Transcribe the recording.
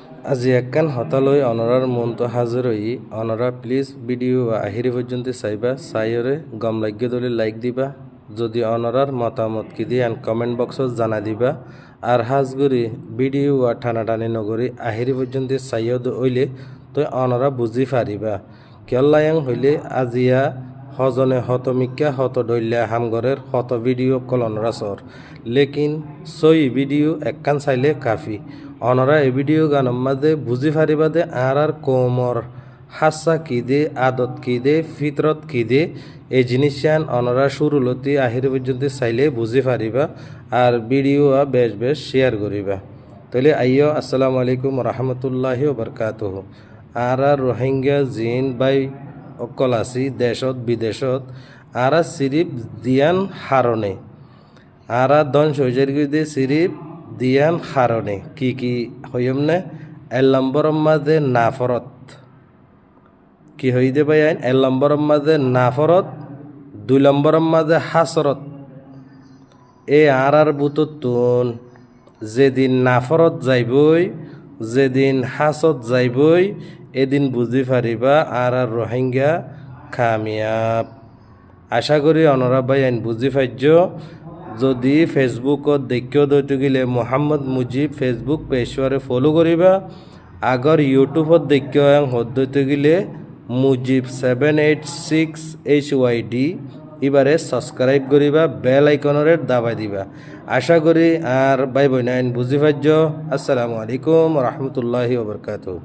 আজি একখান হতালৈ অনরার মন তো হাজির হই অনরা প্লিজ ভিডিও আহিরি পর্যন্ত চাইবা চাইরে গম লাগিয়ে দলে লাইক দিবা যদি অনরার মতামত কি দিয়ে কমেন্ট বক্সত জানা দিবা আর হাজগুড়ি ভিডিও টানাটানি নগরী আহিরি পর্যন্ত চাইও হইলে তো অনরা বুঝি পারিবা কেল্লায়াং হইলে আজিয়া হজনে হতমিকা হত দৈল্যা হামগরের হত ভিডিও কলনরা সর লেকিন সই ভিডিও একখান চাইলে কাফি অনরা এই ভিডিও গানের মাঝে বুঝি পারিবা দে আর কোমর হাসা কি দে আদত কি দে ফিতরত কি দে এই জিনিসান অনরা শুরুলতি আহির পর্যন্ত চাইলে বুঝি পারিবা আর ভিডিও বেশ বেশ শেয়ার করিবা তাহলে আইও আসসালামু আলাইকুম রহমতুল্লাহি ওবরকাতুহ আর রোহিঙ্গা জিন বাই অকল আছি দেশত বিদেশত আর সিরিপ দিয়ান হারণে আর দন সৈজার গিয়ে সিরিপ দিয়ান হারণে কি হইম নে এক নম্বরের মাঝে নাফরত কি হই দে ভাই এক নম্বরের মাঝে নাফরত 2 নম্বরের মাঝে হাসরত এ আর বুততুন যেদিন নাফরত যাইবই যেদিন হাসত যাইবই এদিন বুঝি পারিবা আর রোহিঙ্গা কামিয়াব আশা করি অনরা ভাই আইন বুঝি পাইজ যদি ফেসবুকত দেখিও দইতে গেলে মোহাম্মদ মুজিব ফেসবুক পেজরে ফলো করিবা আগর ইউটিউবত দেখিও হদ্দইতে গেলে মুজিব 786 HYD এবারে সাবস্ক্রাইব করিবা বেল আইকনরে দাবাই দিবা আশা করি আর ভাই বোন আইন বুঝি পাইজ আসসালামু আলাইকুম রহমতুল্লাহি ওবরকাতুহ।